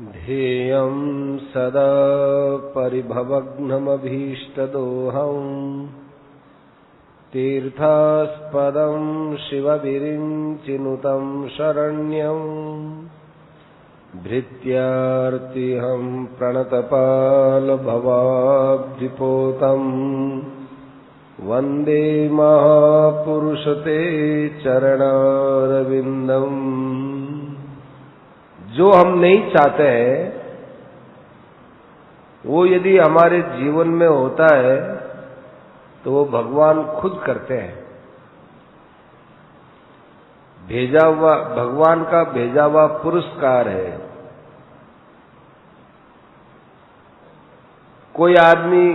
ध्येयं सदा परिभवग्नमभीष्टदोहम् तीर्थास्पदं शिवविरिञ्चिनुतं शरण्यं भृत्यार्तिहं प्रणतपालभवाब्धिपोतं वन्दे महापुरुष ते चरणारविन्दम्। जो हम नहीं चाहते हैं वो यदि हमारे जीवन में होता है तो वो भगवान खुद करते हैं। भेजा हुआ भगवान का भेजा हुआ पुरस्कार है। कोई आदमी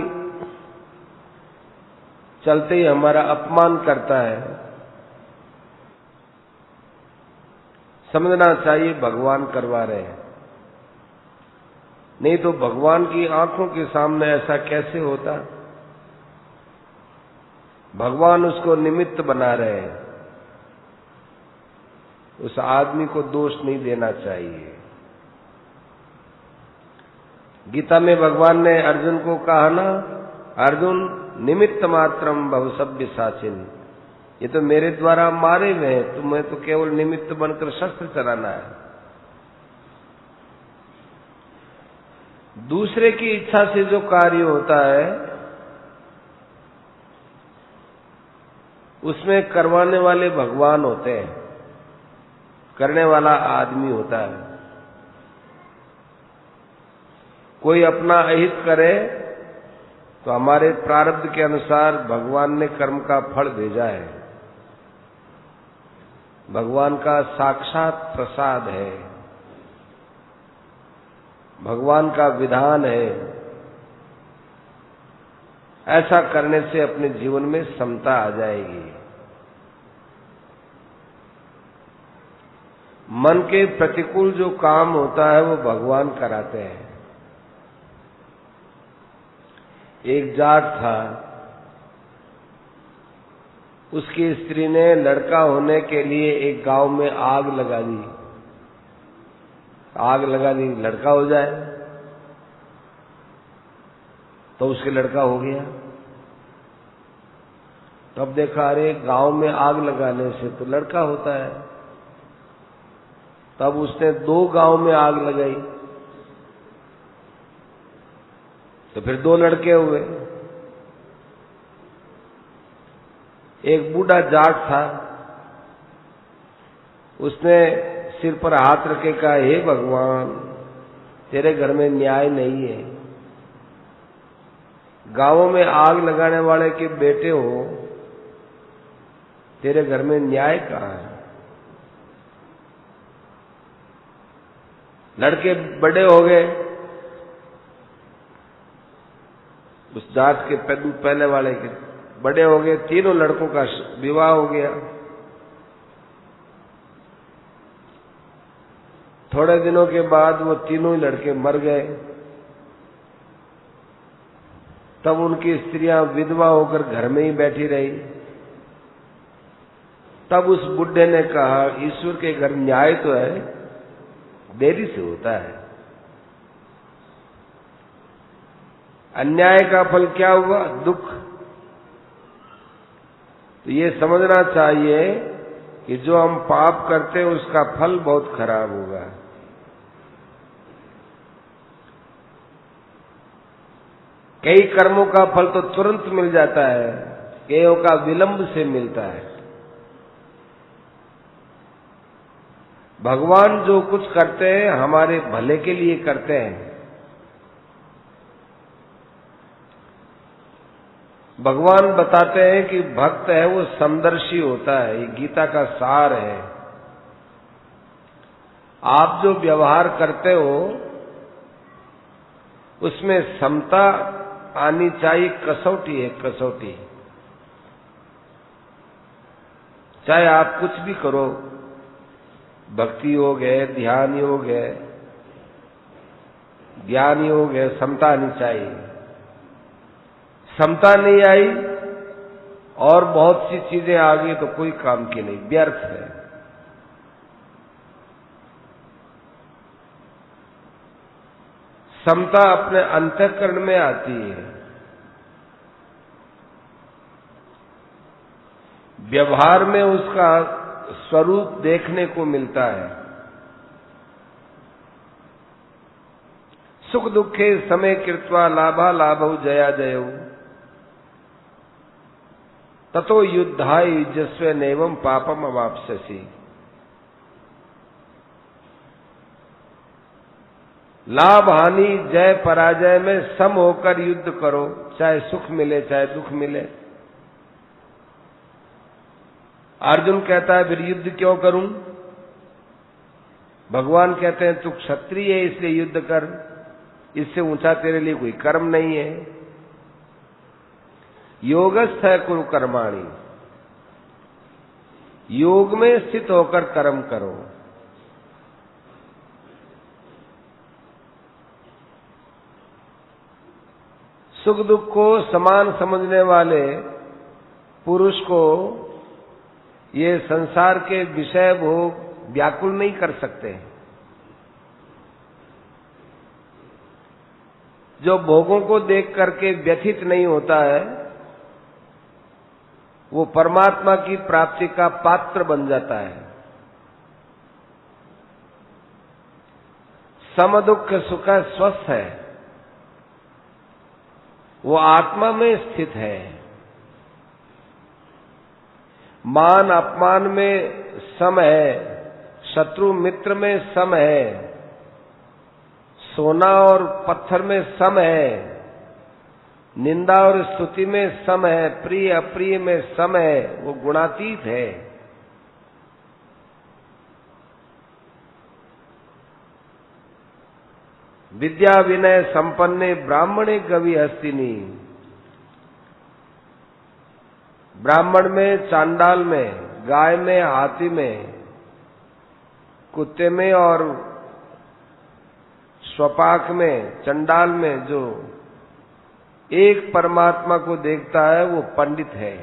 चलते ही हमारा अपमान करता है, समझना चाहिए भगवान करवा रहे हैं, नहीं तो भगवान की आंखों के सामने ऐसा कैसे होता। भगवान उसको निमित्त बना रहे हैं, उस आदमी को दोष नहीं देना चाहिए। गीता में भगवान ने अर्जुन को कहा ना, अर्जुन निमित्त मात्रम बहुसभ्य साचिन, ये तो मेरे द्वारा मारे हुए हैं, तुम्हें तो केवल निमित्त बनकर शस्त्र चलाना है। दूसरे की इच्छा से जो कार्य होता है उसमें करवाने वाले भगवान होते हैं, करने वाला आदमी होता है। कोई अपना अहित करे तो हमारे प्रारब्ध के अनुसार भगवान ने कर्म का फल भेजा है। भगवान का साक्षात प्रसाद है, भगवान का विधान है। ऐसा करने से अपने जीवन में समता आ जाएगी। मन के प्रतिकूल जो काम होता है वो भगवान कराते हैं। एक जाट था, उसकी स्त्री ने लड़का होने के लिए एक गांव में आग लगा दी। आग लगा दी लड़का हो जाए, तो उसके लड़का हो गया। तब देखा अरे गांव में आग लगाने से तो लड़का होता है। तब उसने 2 गांव में आग लगाई तो फिर 2 लड़के हुए। एक बूढ़ा जाट था, उसने सिर पर हाथ रखे कहा, हे भगवान तेरे घर में न्याय नहीं है। गांवों में आग लगाने वाले के बेटे हो, तेरे घर में न्याय कहाँ है। लड़के बड़े हो गए, उस जाट के पहले वाले के बड़े हो गए। 3 लड़कों का विवाह हो गया। थोड़े दिनों के बाद वो 3 लड़के मर गए। तब उनकी स्त्रियां विधवा होकर घर में ही बैठी रही। तब उस बुढ़े ने कहा, ईश्वर के घर न्याय तो है, देरी से होता है। अन्याय का फल क्या हुआ? दुख। तो ये समझना चाहिए कि जो हम पाप करते हैं उसका फल बहुत खराब होगा। कई कर्मों का फल तो तुरंत मिल जाता है, कईयों का विलंब से मिलता है। भगवान जो कुछ करते हैं हमारे भले के लिए करते हैं। भगवान बताते हैं कि भक्त है वो समदर्शी होता है। ये गीता का सार है। आप जो व्यवहार करते हो उसमें समता आनी चाहिए। कसौटी है, कसौटी। चाहे आप कुछ भी करो, भक्ति योग है, ध्यान योग है, ज्ञान योग है, समता आनी चाहिए। समता नहीं आई और बहुत सी चीजें आ गई तो कोई काम की नहीं, व्यर्थ है। समता अपने अंतःकरण में आती है, व्यवहार में उसका स्वरूप देखने को मिलता है। सुख दुखे समय कृत्वा लाभा लाभौ जया जयौ ततो युद्धाय युजस्व नैवं पापम अवाप्स्यसि। लाभ हानि जय पराजय में सम होकर युद्ध करो, चाहे सुख मिले चाहे दुख मिले। अर्जुन कहता है फिर युद्ध क्यों करूं? भगवान कहते हैं तू क्षत्रिय है इसलिए युद्ध कर, इससे ऊंचा तेरे लिए कोई कर्म नहीं है। योगस्थ है कुरु कर्माणि, योग में स्थित होकर कर्म करो। सुख दुख को समान समझने वाले पुरुष को ये संसार के विषय भोग व्याकुल नहीं कर सकते। जो भोगों को देख करके व्यथित नहीं होता है वो परमात्मा की प्राप्ति का पात्र बन जाता है। सम दुख सुख स्वस्थ है, वो आत्मा में स्थित है। मान अपमान में सम है, शत्रु मित्र में सम है, सोना और पत्थर में सम है, निंदा और स्तुति में सम है, प्रिय अप्रिय में सम है, वो गुणातीत है। विद्या विनय संपन्ने ब्राह्मणे गवि हस्तिनी। ब्राह्मण में, चांडाल में, गाय में, हाथी में, कुत्ते में और स्वपाक में, चंडाल में जो एक परमात्मा को देखता है वो पंडित है।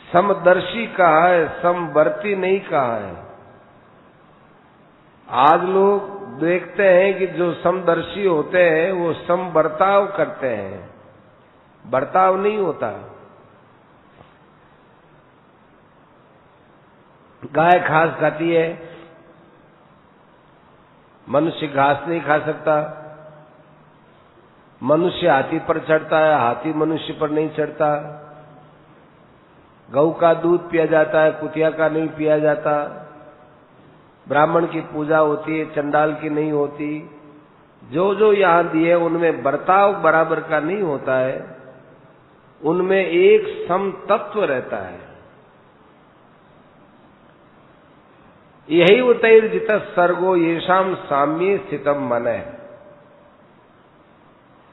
समदर्शी कहा है, समवर्ती नहीं कहा है। आज लोग देखते हैं कि जो समदर्शी होते हैं वो सम बर्ताव करते हैं, बर्ताव नहीं होता। गाय घास खाती है, मनुष्य घास नहीं खा सकता। मनुष्य हाथी पर चढ़ता है, हाथी मनुष्य पर नहीं चढ़ता। गऊ का दूध पिया जाता है, कुतिया का नहीं पिया जाता। ब्राह्मण की पूजा होती है, चंडाल की नहीं होती। जो जो यहां दिए उनमें बर्ताव बराबर का नहीं होता है, उनमें एक सम तत्व रहता है। यही उतैर्जित सर्गो येषाम साम्ये स्थितम मन है।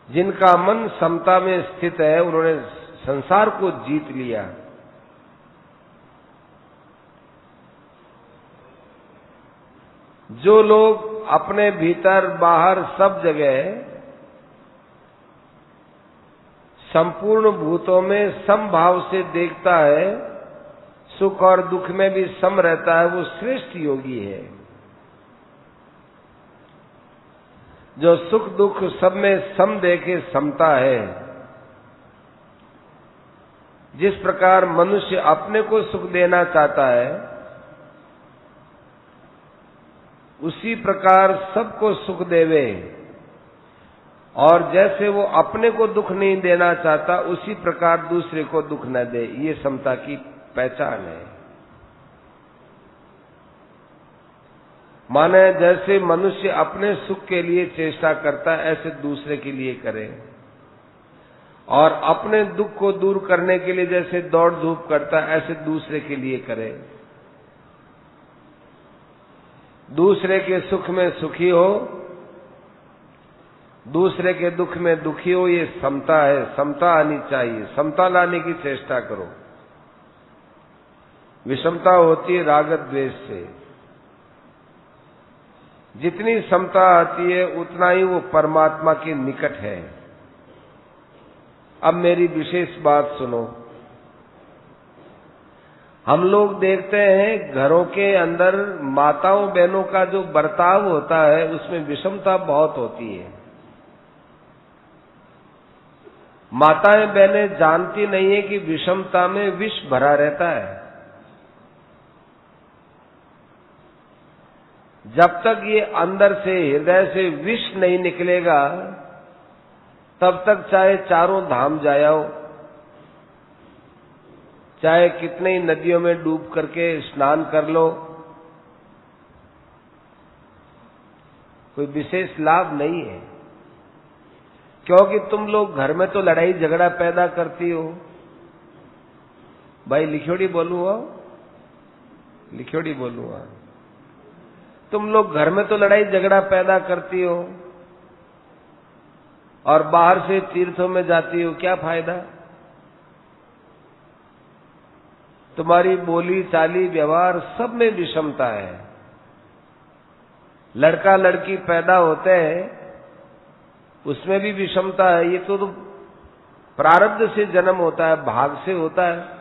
जिनका मन समता में स्थित है उन्होंने संसार को जीत लिया। जो लोग अपने भीतर बाहर सब जगह संपूर्ण भूतों में समभाव से देखता है, सुख और दुख में भी सम रहता है, वो श्रेष्ठ योगी है। जो सुख दुख सब में सम देखे समता है। जिस प्रकार मनुष्य अपने को सुख देना चाहता है उसी प्रकार सबको सुख देवे, और जैसे वो अपने को दुख नहीं देना चाहता उसी प्रकार दूसरे को दुख न दे। ये समता की पहचान है। माने जैसे मनुष्य अपने सुख के लिए चेष्टा करता है ऐसे दूसरे के लिए करे, और अपने दुख को दूर करने के लिए जैसे दौड़ धूप करता है ऐसे दूसरे के लिए करे। दूसरे के सुख में सुखी हो, दूसरे के दुख में दुखी हो, ये समता है। समता आनी चाहिए, समता लाने की चेष्टा करो। विषमता होती है राग द्वेष से। जितनी समता आती है उतना ही वो परमात्मा के निकट है। अब मेरी विशेष बात सुनो। हम लोग देखते हैं घरों के अंदर माताओं बहनों का जो बर्ताव होता है उसमें विषमता बहुत होती है। माताएं बहनें जानती नहीं है कि विषमता में विष भरा रहता है। जब तक ये अंदर से हृदय से विष नहीं निकलेगा तब तक चाहे चारों धाम जाओ, चाहे कितने ही नदियों में डूब करके स्नान कर लो, कोई विशेष लाभ नहीं है। क्योंकि तुम लोग घर में तो लड़ाई झगड़ा पैदा करती हो। भाई लिखोड़ी बोलूँ, लिखोड़ी बोलूँ, तुम लोग घर में तो लड़ाई झगड़ा पैदा करती हो और बाहर से तीर्थों में जाती हो, क्या फायदा? तुम्हारी बोली चाली व्यवहार सब में विषमता है। लड़का लड़की पैदा होते हैं उसमें भी विषमता है। ये तो प्रारब्ध से जन्म होता है, भाग से होता है।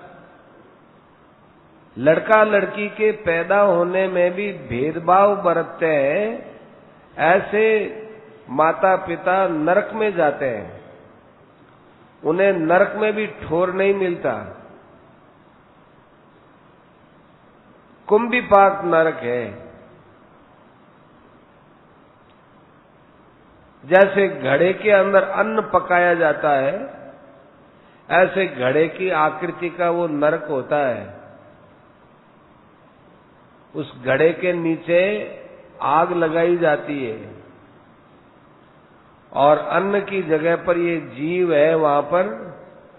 लड़का लड़की के पैदा होने में भी भेदभाव बरतते हैं, ऐसे माता पिता नरक में जाते हैं। उन्हें नरक में भी ठोर नहीं मिलता। कुंभिपाक नरक है। जैसे घड़े के अंदर अन्न पकाया जाता है, ऐसे घड़े की आकृति का वो नरक होता है। उस घड़े के नीचे आग लगाई जाती है और अन्न की जगह पर ये जीव है वहां पर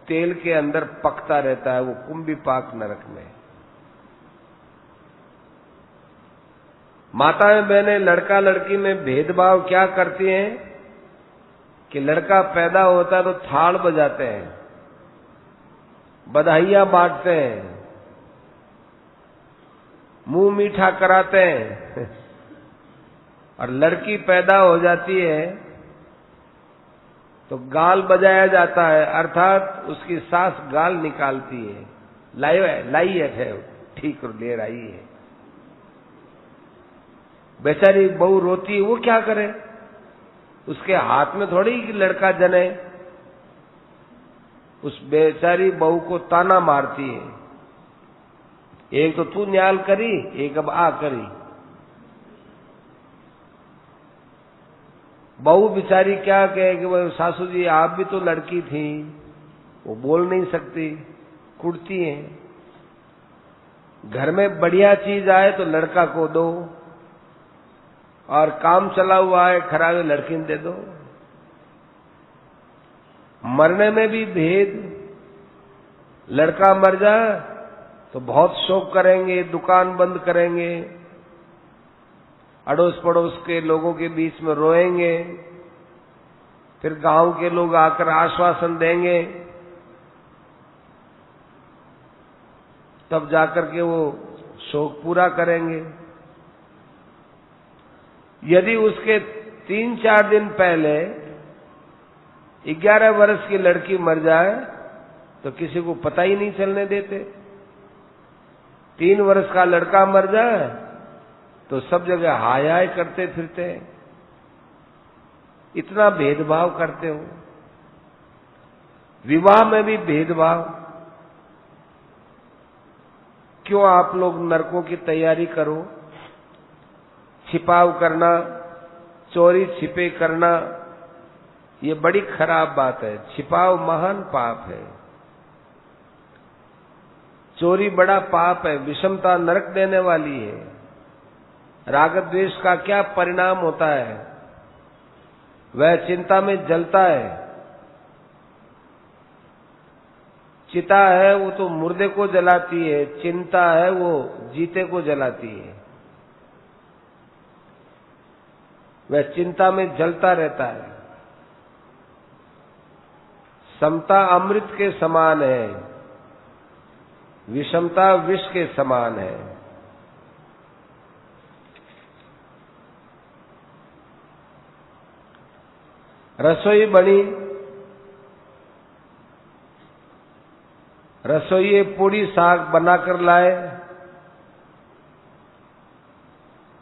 तेल के अंदर पकता रहता है, वो कुंभिपाक नरक में। माताएं बहनें लड़का लड़की में भेदभाव क्या करती हैं कि लड़का पैदा होता है तो थाल बजाते हैं, बधाइयां बांटते हैं, मुंह मीठा कराते हैं और लड़की पैदा हो जाती है तो गाल बजाया जाता है, अर्थात उसकी सास गाल निकालती है, लाई है ठीक ले रही है। बेचारी बहू रोती है, वो क्या करे? उसके हाथ में थोड़ी कि लड़का जने। उस बेचारी बहू को ताना मारती है, एक तो तू न्याल करी, एक अब आ करी। बहू बिचारी क्या कहे कि वो सासू जी आप भी तो लड़की थी, वो बोल नहीं सकती, कुड़ती है। घर में बढ़िया चीज आए तो लड़का को दो और काम चला हुआ है खराब लड़की दे दो। मरने में भी भेद। लड़का मर जाए तो बहुत शोक करेंगे, दुकान बंद करेंगे, अड़ोस पड़ोस के लोगों के बीच में रोएंगे, फिर गांव के लोग आकर आश्वासन देंगे, तब जाकर के वो शोक पूरा करेंगे। यदि उसके 3-4 दिन पहले 11 वर्ष की लड़की मर जाए तो किसी को पता ही नहीं चलने देते। 3 वर्ष का लड़का मर जाए तो सब जगह हाय हाय करते फिरते हैं। इतना भेदभाव करते हो। विवाह में भी भेदभाव। क्यों आप लोग नरकों की तैयारी करो? छिपाव करना, चोरी छिपे करना, ये बड़ी खराब बात है। छिपाव महान पाप है, चोरी बड़ा पाप है, विषमता नरक देने वाली है। राग द्वेष का क्या परिणाम होता है? वह चिंता में जलता है। चिता है वो तो मुर्दे को जलाती है, चिंता है वो जीते को जलाती है। वह चिंता में जलता रहता है। समता अमृत के समान है, विषमता विष के समान है। रसोई बनी, रसोइये पूड़ी साग बनाकर लाए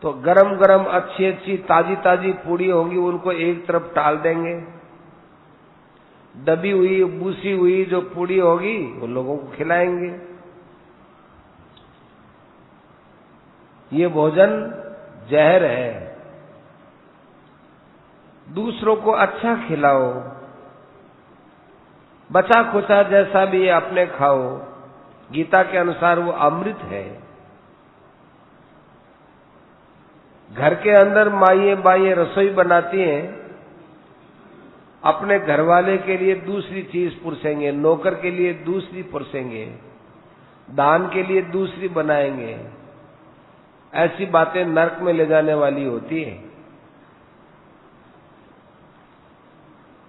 तो गरम गरम अच्छी अच्छी ताजी ताजी पूड़ी होंगी, उनको एक तरफ टाल देंगे। दबी हुई बूसी हुई जो पूड़ी होगी वो लोगों को खिलाएंगे। ये भोजन जहर है। दूसरों को अच्छा खिलाओ, बचा खुचा जैसा भी अपने खाओ। गीता के अनुसार वो अमृत है। घर के अंदर माइए बाइए रसोई बनाती हैं, अपने घरवाले के लिए दूसरी चीज पुरसेंगे, नौकर के लिए दूसरी पुरसेंगे, दान के लिए दूसरी बनाएंगे। ऐसी बातें नरक में ले जाने वाली होती है।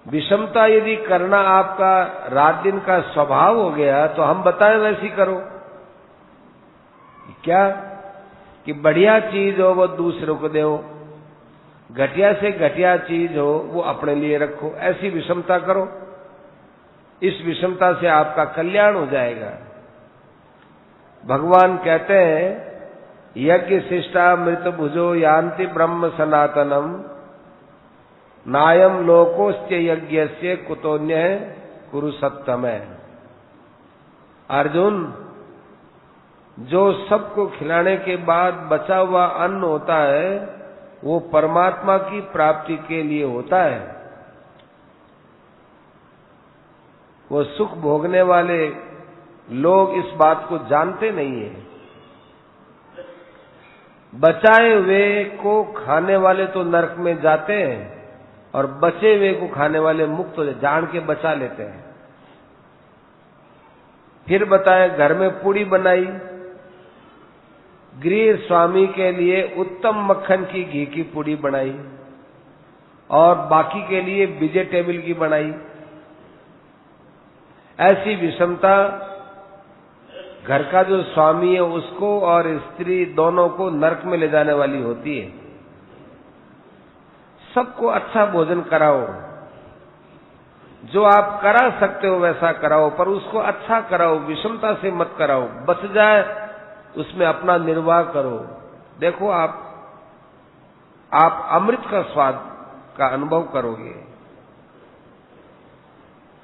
विषमता यदि करना आपका रात दिन का स्वभाव हो गया तो हम बताएं वैसी करो। क्या कि बढ़िया चीज हो वो दूसरों को दो, घटिया से घटिया चीज हो वो अपने लिए रखो। ऐसी विषमता करो। इस विषमता से आपका कल्याण हो जाएगा। भगवान कहते हैं यज्ञ शिष्टा मृत भुजो यान्ति ब्रह्म सनातनम नायम लोकोस्त्य यज्ञस्य कुतोन्य कुरु सत्तमय। अर्जुन, जो सबको खिलाने के बाद बचा हुआ अन्न होता है वो परमात्मा की प्राप्ति के लिए होता है। वो सुख भोगने वाले लोग इस बात को जानते नहीं है। बचाए हुए को खाने वाले तो नरक में जाते हैं और बचे हुए को खाने वाले मुक्त हो जान के बचा लेते हैं। फिर बताए घर में पूड़ी बनाई, गृह स्वामी के लिए उत्तम मक्खन की घी की पूड़ी बनाई और बाकी के लिए वेजिटेबल की बनाई। ऐसी विषमता घर का जो स्वामी है उसको और स्त्री दोनों को नरक में ले जाने वाली होती है। सबको अच्छा भोजन कराओ, जो आप करा सकते हो वैसा कराओ, पर उसको अच्छा कराओ, विषमता से मत कराओ। बच जाए उसमें अपना निर्वाह करो। देखो आप अमृत का स्वाद का अनुभव करोगे।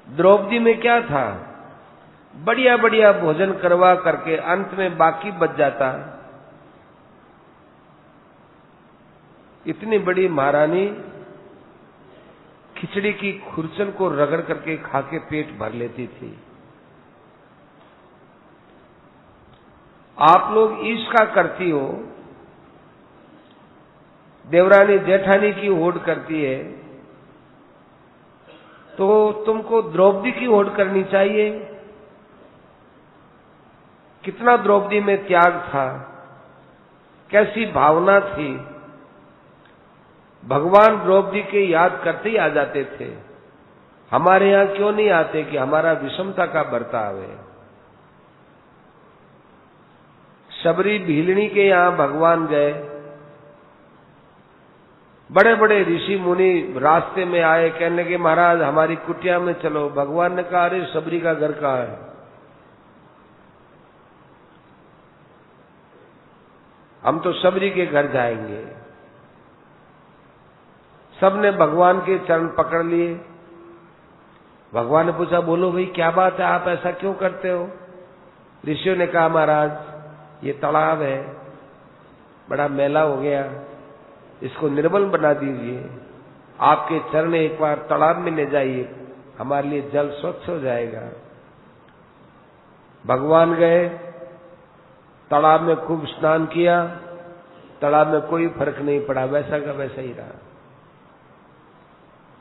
द्रौपदी में क्या था, बढ़िया बढ़िया भोजन करवा करके अंत में बाकी बच जाता। इतनी बड़ी महारानी खिचड़ी की खुरचन को रगड़ करके खा के पेट भर लेती थी। आप लोग ईर्ष्या करती हो, देवरानी जेठानी की होड़ करती है, तो तुमको द्रौपदी की होड़ करनी चाहिए। कितना द्रौपदी में त्याग था, कैसी भावना थी। भगवान द्रौपदी के याद करते ही आ जाते थे। हमारे यहां क्यों नहीं आते कि हमारा विषमता का बर्ताव है। शबरी भीलनी के यहां भगवान गए, बड़े बड़े ऋषि मुनि रास्ते में आए, कहने के महाराज हमारी कुटिया में चलो। भगवान ने कहा अरे शबरी का घर कहाँ है। हम तो शबरी के घर जाएंगे। सबने भगवान के चरण पकड़ लिए। भगवान ने पूछा बोलो भाई क्या बात है, आप ऐसा क्यों करते हो। ऋषियों ने कहा महाराज ये तालाब है, बड़ा मैला हो गया, इसको निर्मल बना दीजिए। आपके चरण एक बार तालाब में ले जाइए, हमारे लिए जल स्वच्छ हो जाएगा। भगवान गए, तालाब में खूब स्नान किया, तालाब में कोई फर्क नहीं पड़ा, वैसा का वैसा ही रहा।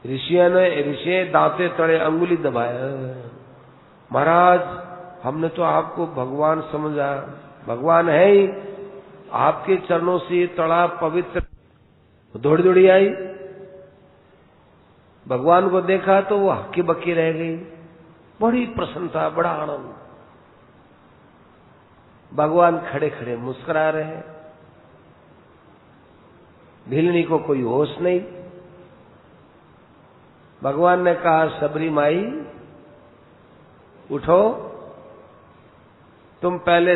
ऋषि दांते तड़े अंगुली दबाया, महाराज हमने तो आपको भगवान समझा, भगवान है ही, आपके चरणों से ये तालाब पवित्र। दौड़ी दौड़ी आई, भगवान को देखा तो वो हक्की बक्की रह गई। बड़ी प्रसन्नता, बड़ा आनंद। भगवान खड़े खड़े मुस्कुरा रहे। भीलनी को कोई होश नहीं। भगवान ने कहा शबरी माई उठो, तुम पहले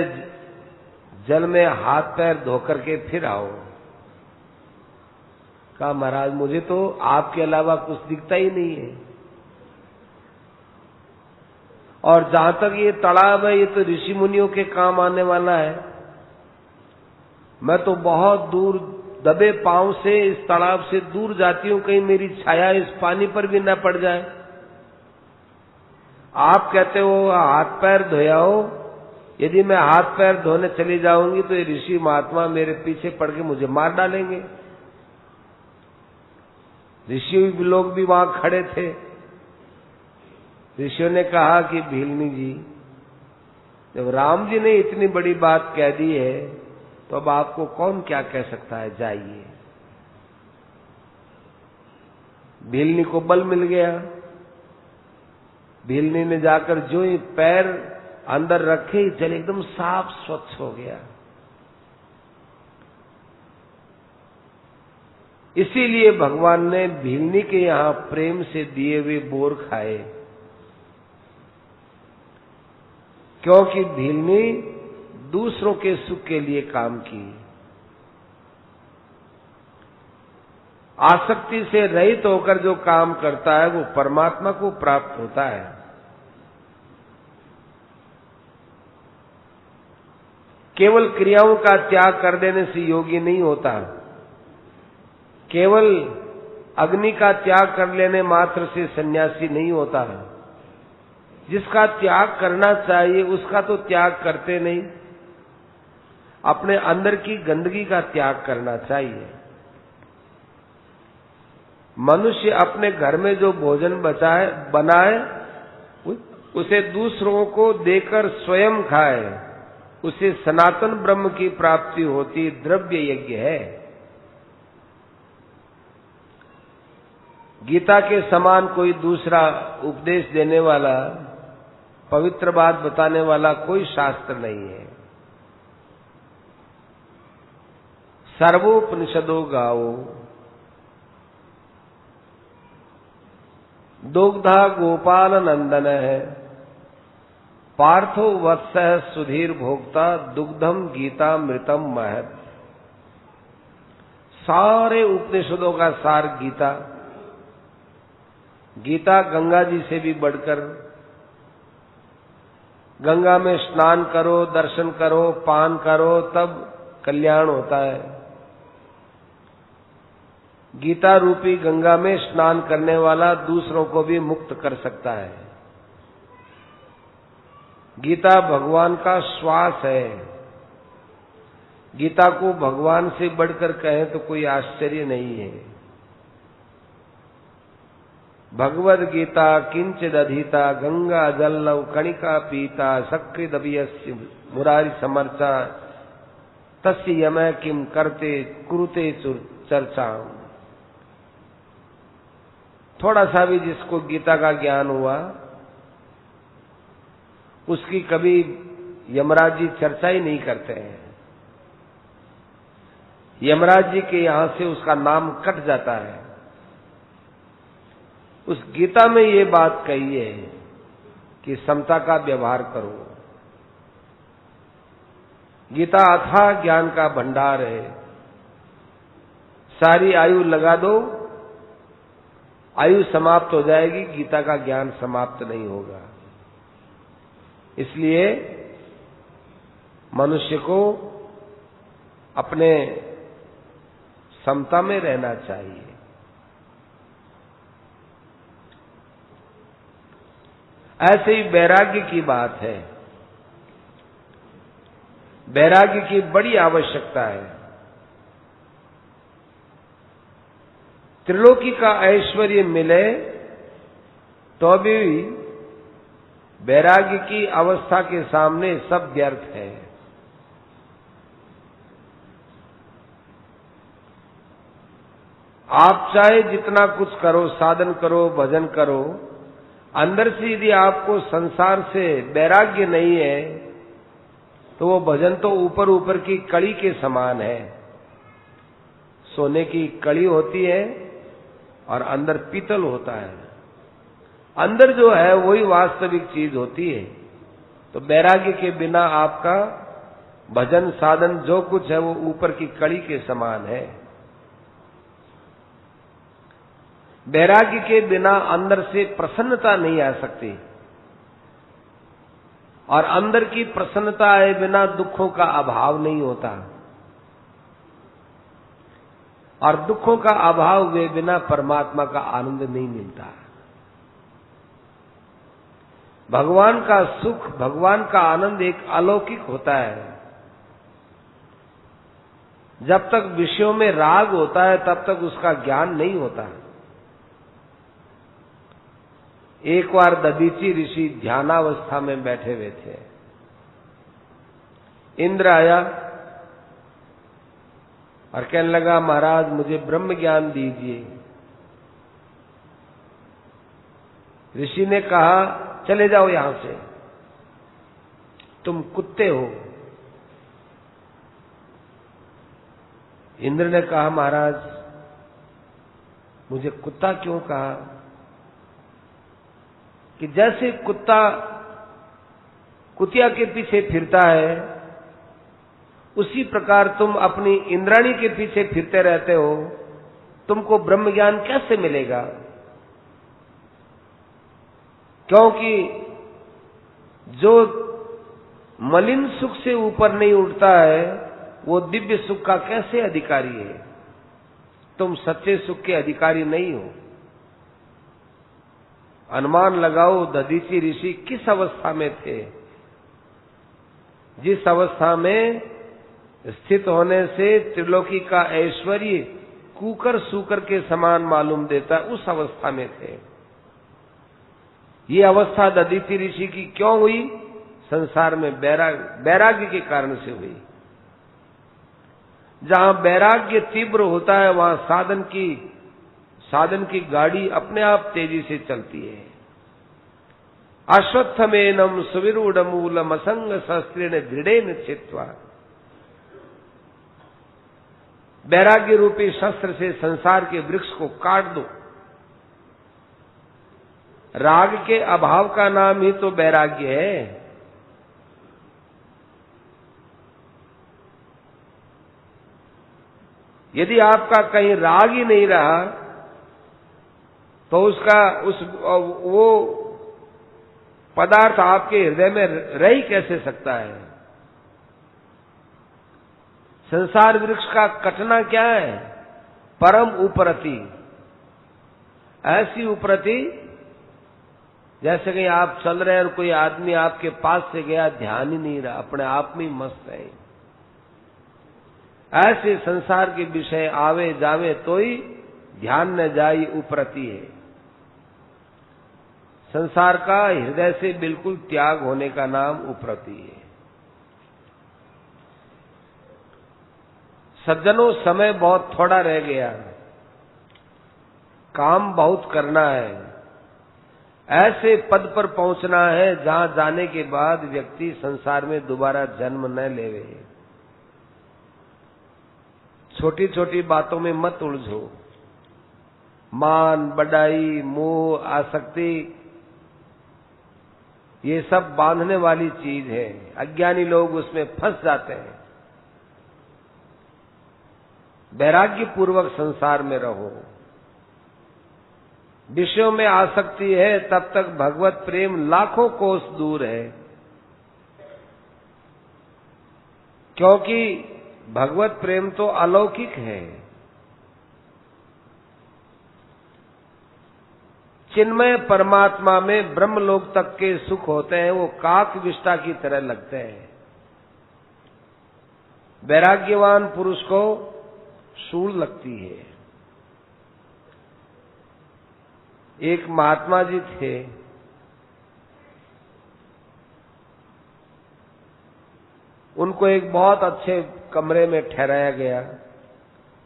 जल में हाथ पैर धोकर के फिर आओ। कहा महाराज मुझे तो आपके अलावा कुछ दिखता ही नहीं है, और जहां तक ये तालाब है ये तो ऋषि मुनियों के काम आने वाला है। मैं तो बहुत दूर दबे पांव से इस तालाब से दूर जाती हूं, कहीं मेरी छाया इस पानी पर भी न पड़ जाए। आप कहते हो हाथ पैर धोयाओ, यदि मैं हाथ पैर धोने चली जाऊंगी तो ये ऋषि महात्मा मेरे पीछे पड़ के मुझे मार डालेंगे। ऋषि लोग भी वहां खड़े थे। ऋषियों ने कहा कि भीलनी जी, जब राम जी ने इतनी बड़ी बात कह दी है तो अब आपको कौन क्या कह सकता है, जाइए। भीलनी को बल मिल गया। भीलनी ने जाकर जो ही पैर अंदर रखे ही जल एकदम साफ स्वच्छ हो गया। इसीलिए भगवान ने भीलनी के यहां प्रेम से दिए हुए बोर खाए, क्योंकि भीलनी दूसरों के सुख के लिए काम की, आसक्ति से रहित होकर जो काम करता है वो परमात्मा को प्राप्त होता है। केवल क्रियाओं का त्याग कर देने से योगी नहीं होता। केवल अग्नि का त्याग कर लेने मात्र से सन्यासी नहीं होता। जिसका त्याग करना चाहिए उसका तो त्याग करते नहीं। अपने अंदर की गंदगी का त्याग करना चाहिए। मनुष्य अपने घर में जो भोजन बनाए उसे दूसरों को देकर स्वयं खाए, उसे सनातन ब्रह्म की प्राप्ति होती द्रव्य यज्ञ है। गीता के समान कोई दूसरा उपदेश देने वाला, पवित्र बात बताने वाला कोई शास्त्र नहीं है। सर्वोपनिषदो गावो दुग्धा गोपाल नंदन है, पार्थो वत्स सुधीर भोक्ता दुग्धम गीता मृतम महत। सारे उपनिषदों का सार गीता। गीता गंगा जी से भी बढ़कर, गंगा में स्नान करो, दर्शन करो, पान करो, तब कल्याण होता है। गीता रूपी गंगा में स्नान करने वाला दूसरों को भी मुक्त कर सकता है। गीता भगवान का श्वास है। गीता को भगवान से बढ़कर कहें तो कोई आश्चर्य नहीं है। भगवद गीता किंचिद अधीता गंगा जल्लव कणिका पीता सकृदभियस्य मुरारी समर्चा तस्य यमय किम करते कुरुते चर्चा। थोड़ा सा भी जिसको गीता का ज्ञान हुआ उसकी कभी यमराज जी चर्चा ही नहीं करते हैं। यमराज जी के यहां से उसका नाम कट जाता है। उस गीता में ये बात कही है कि समता का व्यवहार करो। गीता अथाह ज्ञान का भंडार है। सारी आयु लगा दो, आयु समाप्त हो जाएगी, गीता का ज्ञान समाप्त नहीं होगा। इसलिए मनुष्य को अपने समता में रहना चाहिए। ऐसे ही वैराग्य की बात है। वैराग्य की बड़ी आवश्यकता है। त्रिलोकी का ऐश्वर्य मिले तो भी वैराग्य की अवस्था के सामने सब व्यर्थ है। आप चाहे जितना कुछ करो, साधन करो, भजन करो, अंदर से यदि आपको संसार से वैराग्य नहीं है तो वो भजन तो ऊपर ऊपर की कड़ी के समान है। सोने की कड़ी होती है और अंदर पीतल होता है। अंदर जो है वही वास्तविक चीज होती है। तो वैराग्य के बिना आपका भजन साधन जो कुछ है वो ऊपर की कड़ी के समान है। वैराग्य के बिना अंदर से प्रसन्नता नहीं आ सकती, और अंदर की प्रसन्नता आए बिना दुखों का अभाव नहीं होता, और दुखों का अभाव हुए बिना परमात्मा का आनंद नहीं मिलता। भगवान का सुख, भगवान का आनंद एक अलौकिक होता है। जब तक विषयों में राग होता है तब तक उसका ज्ञान नहीं होता। एक बार दधीची ऋषि ध्यानावस्था में बैठे हुए थे। इंद्र आया और कहने लगा, महाराज मुझे ब्रह्म ज्ञान दीजिए। ऋषि ने कहा, चले जाओ यहां से, तुम कुत्ते हो। इंद्र ने कहा, महाराज मुझे कुत्ता क्यों कहा? कि जैसे कुत्ता कुतिया के पीछे फिरता है, उसी प्रकार तुम अपनी इंद्राणी के पीछे फिरते रहते हो, तुमको ब्रह्म ज्ञान कैसे मिलेगा? क्योंकि जो मलिन सुख से ऊपर नहीं उठता है वो दिव्य सुख का कैसे अधिकारी है? तुम सच्चे सुख के अधिकारी नहीं हो। अनुमान लगाओ दधीची ऋषि किस अवस्था में थे? जिस अवस्था में स्थित होने से त्रिलोकी का ऐश्वर्य कूकर सूकर के समान मालूम देता, उस अवस्था में थे। ये अवस्था दधीची ऋषि की क्यों हुई? संसार में वैराग्य के कारण से हुई। जहां वैराग्य तीव्र होता है वहां साधन की गाड़ी अपने आप तेजी से चलती है। अश्वत्थमेनम सुविरूढ़मूलम असंग शस्त्रेण दृढ़ेन छित्त्वा। वैराग्य रूपी शस्त्र से संसार के वृक्ष को काट दो। राग के अभाव का नाम ही तो वैराग्य है। यदि आपका कहीं राग ही नहीं रहा तो वो पदार्थ आपके हृदय में रह ही कैसे सकता है? संसार वृक्ष का कटना क्या है? परम उपरति। ऐसी उपरति जैसे कि आप चल रहे हैं और कोई आदमी आपके पास से गया, ध्यान ही नहीं रहा, अपने आप में मस्त है। ऐसे संसार के विषय आवे जावे तो ही ध्यान न जाई उपरति है। संसार का हृदय से बिल्कुल त्याग होने का नाम उपरति है। सज्जनों, समय बहुत थोड़ा रह गया, काम बहुत करना है। ऐसे पद पर पहुंचना है जहां जाने के बाद व्यक्ति संसार में दोबारा जन्म न लेवे। छोटी छोटी बातों में मत उलझो। मान, बढ़ाई, मोह, आसक्ति, ये सब बांधने वाली चीज है। अज्ञानी लोग उसमें फंस जाते हैं। वैराग्य पूर्वक संसार में रहो। विषयों में आसक्ति है तब तक भगवत प्रेम लाखों कोस दूर है, क्योंकि भगवत प्रेम तो अलौकिक है। चिन्मय परमात्मा में ब्रह्मलोक तक के सुख होते हैं, वो काक विष्ठा की तरह लगते हैं। वैराग्यवान पुरुष को शूल लगती है। एक महात्मा जी थे, उनको एक बहुत अच्छे कमरे में ठहराया गया,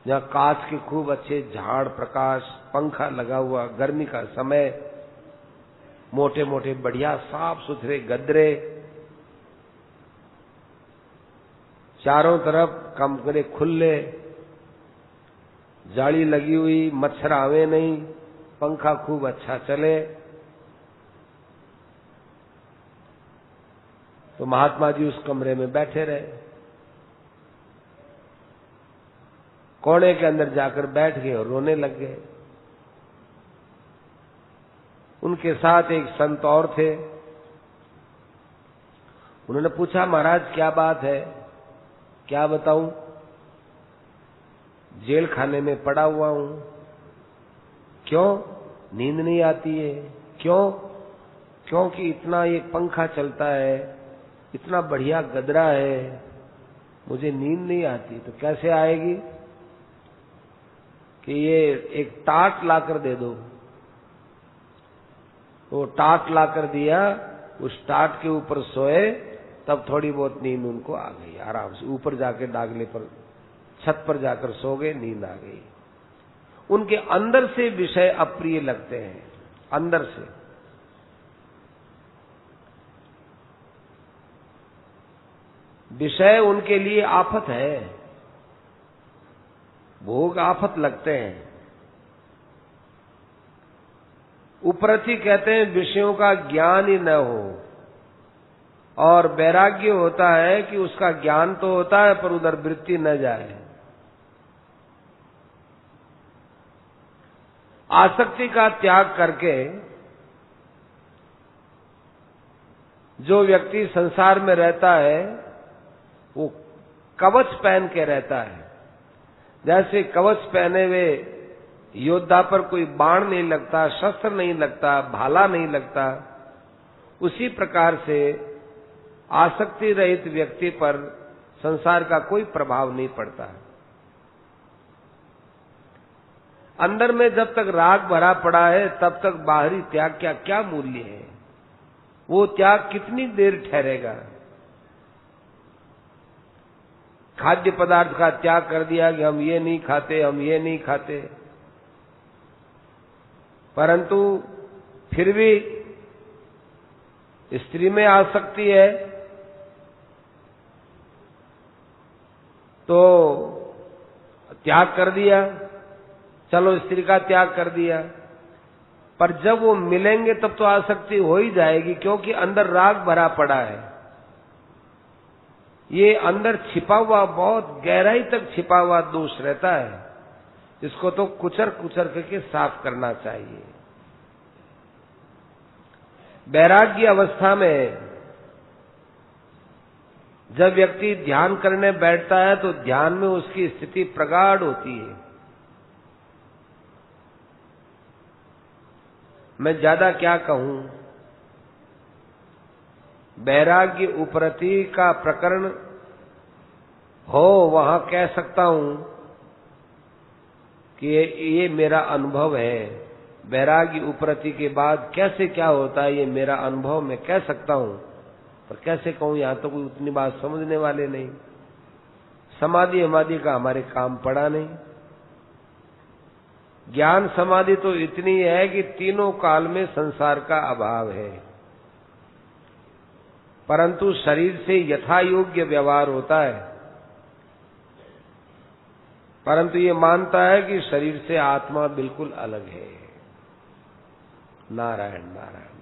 जहां कांच के खूब अच्छे झाड़ प्रकाश, पंखा लगा हुआ, गर्मी का समय, मोटे मोटे बढ़िया साफ सुथरे गदरे, चारों तरफ कमरे खुले, जाली लगी हुई, मच्छर आवे नहीं, पंखा खूब अच्छा चले। तो महात्मा जी उस कमरे में बैठे रहे, कोने के अंदर जाकर बैठ गए और रोने लग गए। उनके साथ एक संत और थे। उन्होंने पूछा, महाराज क्या बात है? क्या बताऊं? जेल खाने में पड़ा हुआ हूं। क्यों? नींद नहीं आती है। क्यों? क्योंकि इतना ये पंखा चलता है, इतना बढ़िया गदरा है, मुझे नींद नहीं आती। तो कैसे आएगी? कि ये एक टाट लाकर दे दो। वो टाट लाकर दिया, उस टाट के ऊपर सोए, तब थोड़ी बहुत नींद उनको आ गई। आराम से ऊपर जाके डागले पर, छत पर जाकर सो गए, नींद आ गई। उनके अंदर से विषय अप्रिय लगते हैं, अंदर से। विषय उनके लिए आफत है, भोग आफत लगते हैं। उपरति कहते हैं विषयों का ज्ञान ही न हो, और वैराग्य होता है कि उसका ज्ञान तो होता है पर उधर वृत्ति न जाए। आसक्ति का त्याग करके जो व्यक्ति संसार में रहता है वो कवच पहन के रहता है। जैसे कवच पहने हुए योद्धा पर कोई बाण नहीं लगता, शस्त्र नहीं लगता, भाला नहीं लगता, उसी प्रकार से आसक्ति रहित व्यक्ति पर संसार का कोई प्रभाव नहीं पड़ता। अंदर में जब तक राग भरा पड़ा है तब तक बाहरी त्याग का क्या मूल्य है? वो त्याग कितनी देर ठहरेगा? खाद्य पदार्थ का त्याग कर दिया कि हम ये नहीं खाते, हम ये नहीं खाते, परंतु फिर भी स्त्री में आसक्ति है तो त्याग कर दिया, चलो स्त्री का त्याग कर दिया, पर जब वो मिलेंगे तब तो आसक्ति हो ही जाएगी, क्योंकि अंदर राग भरा पड़ा है। ये अंदर छिपा हुआ, बहुत गहराई तक छिपा हुआ दोष रहता है, इसको तो कुचर कुचर करके साफ करना चाहिए। वैराग्य अवस्था में जब व्यक्ति ध्यान करने बैठता है तो ध्यान में उसकी स्थिति प्रगाढ़ होती है। मैं ज्यादा क्या कहूं, वैराग्य उपरति का प्रकरण हो वहां कह सकता हूं कि ये मेरा अनुभव है। वैराग्य उपरति के बाद कैसे क्या होता है ये मेरा अनुभव मैं कह सकता हूं, पर कैसे कहूं, यहां तो कोई उतनी बात समझने वाले नहीं। समाधि हमाधि का हमारे काम पड़ा नहीं। ज्ञान समाधि तो इतनी है कि तीनों काल में संसार का अभाव है, परंतु शरीर से यथा योग्य व्यवहार होता है, परंतु ये मानता है कि शरीर से आत्मा बिल्कुल अलग है। नारायण नारायण।